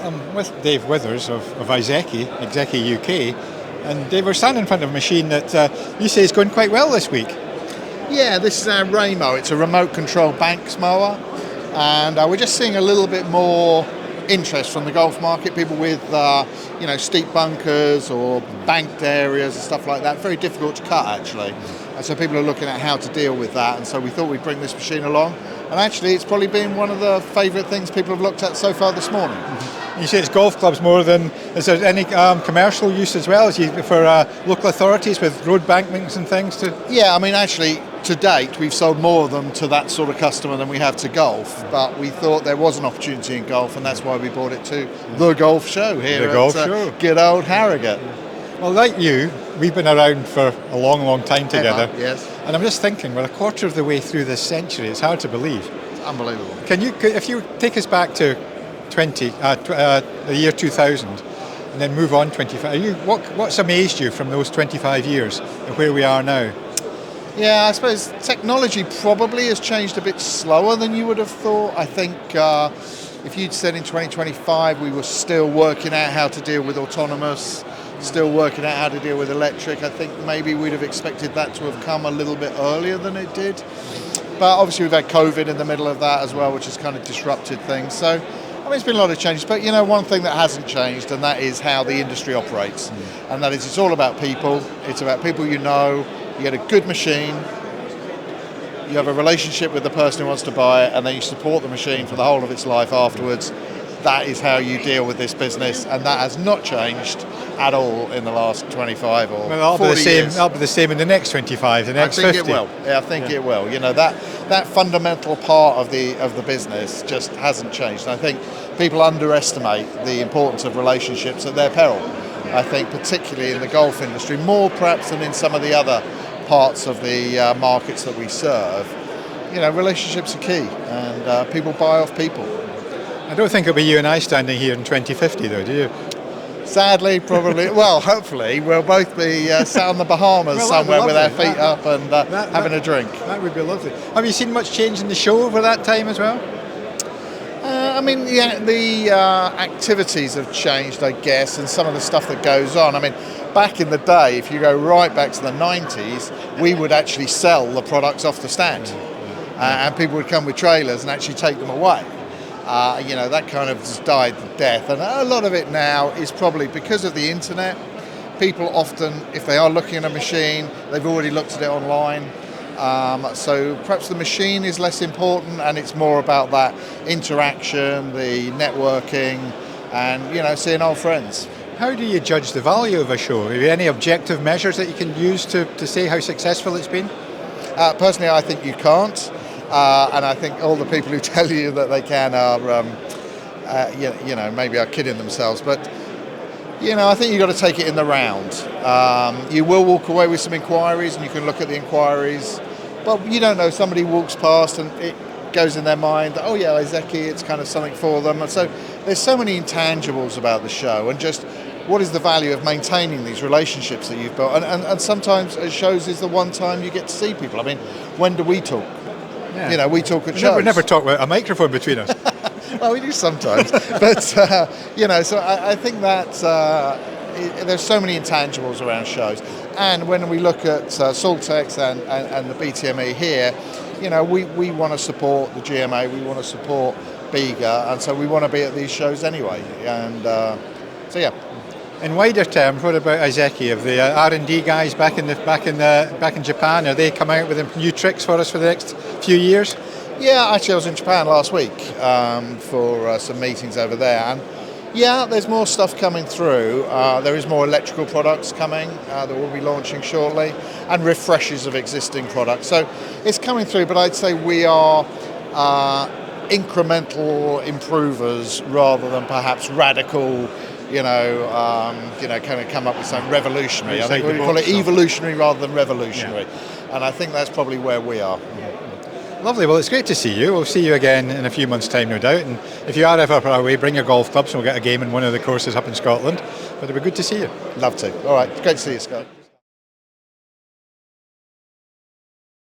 I'm with Dave Withers of ISEKI UK, and Dave, we're standing in front of a machine that you say is going quite well this week. Yeah, this is our Raymo. It's a remote control banks mower, and we're just seeing a little bit more interest from the golf market. People with steep bunkers or banked areas and stuff like that. Very difficult to cut actually, and so people are looking at how to deal with that. And so we thought we'd bring this machine along. And actually, it's probably been one of the favourite things people have looked at so far this morning. You say it's golf clubs more than, is there any commercial use as well for local authorities with road bankments and things too? Yeah, I mean actually to date we've sold more of them to that sort of customer than we have to golf, but we thought there was an opportunity in golf and that's why we brought it to the golf show here at good old Harrogate. Well, like you, we've been around for a long, long time together. Yes. And I'm just thinking, we're a quarter of the way through this century. It's hard to believe. It's unbelievable. If you take us back to the year 2000, and then move on 25, what's amazed you from those 25 years and where we are now? Yeah, I suppose technology probably has changed a bit slower than you would have thought. I think if you'd said in 2025 we were still working out how to deal with autonomous, still working out how to deal with electric, I think maybe we'd have expected that to have come a little bit earlier than it did. But obviously we've had COVID in the middle of that as well, which has kind of disrupted things. So, I mean, it's been a lot of changes. But, one thing that hasn't changed, and that is how the industry operates. And that is it's all about people. It's about people you know. You get a good machine. You have a relationship with the person who wants to buy it, and then you support the machine for the whole of its life afterwards. That is how you deal with this business, and that has not changed at all in the last 25 or 40 years. That'll be the same in the next 25, the next 50. I think it will. Yeah, I think it will. That fundamental part of the business just hasn't changed. And I think people underestimate the importance of relationships at their peril. I think particularly in the golf industry, more perhaps than in some of the other parts of the markets that we serve. Relationships are key, and people buy off people. I don't think it'll be you and I standing here in 2050 though, do you? Sadly, probably. Well, hopefully, we'll both be sat on the Bahamas somewhere with our feet up and having a drink. That would be lovely. Have you seen much change in the show over that time as well? The activities have changed, I guess, and some of the stuff that goes on. I mean, back in the day, if you go right back to the 90s, we would actually sell the products off the stand. And people would come with trailers and actually take them away. That kind of just died to death. And a lot of it now is probably because of the internet. People often, if they are looking at a machine, they've already looked at it online. So perhaps the machine is less important and it's more about that interaction, the networking, and, seeing old friends. How do you judge the value of a show? Have you any objective measures that you can use to say how successful it's been? Personally, I think you can't. And I think all the people who tell you that they can are, maybe are kidding themselves. But, I think you've got to take it in the round. You will walk away with some inquiries and you can look at the inquiries. But you don't know, somebody walks past and it goes in their mind, oh yeah, ISEKI, it's kind of something for them. And so there's so many intangibles about the show and just what is the value of maintaining these relationships that you've built. And sometimes at shows is the one time you get to see people. I mean, when do we talk? Yeah. We talk at shows. We never talk with a microphone between us. Well, we do sometimes. But, so I think that there's so many intangibles around shows. And when we look at Saltex and the BTME here, we want to support the GMA, we want to support Bega, and so we want to be at these shows anyway. And yeah. In wider terms, what about ISEKI? Have the R&D guys back in Japan? Are they coming out with new tricks for us for the next few years? Yeah, actually, I was in Japan last week for some meetings over there, and yeah, there's more stuff coming through. There is more electrical products coming that we'll be launching shortly, and refreshes of existing products. So it's coming through, but I'd say we are incremental improvers rather than perhaps radical. Kind of come up with something revolutionary. I think we call it evolutionary rather than revolutionary. Yeah. And I think that's probably where we are. Lovely. Well, it's great to see you. We'll see you again in a few months' time, no doubt. And if you are ever away, bring your golf clubs and we'll get a game in one of the courses up in Scotland. But it'll be good to see you. Love to. All right. Great to see you, Scott.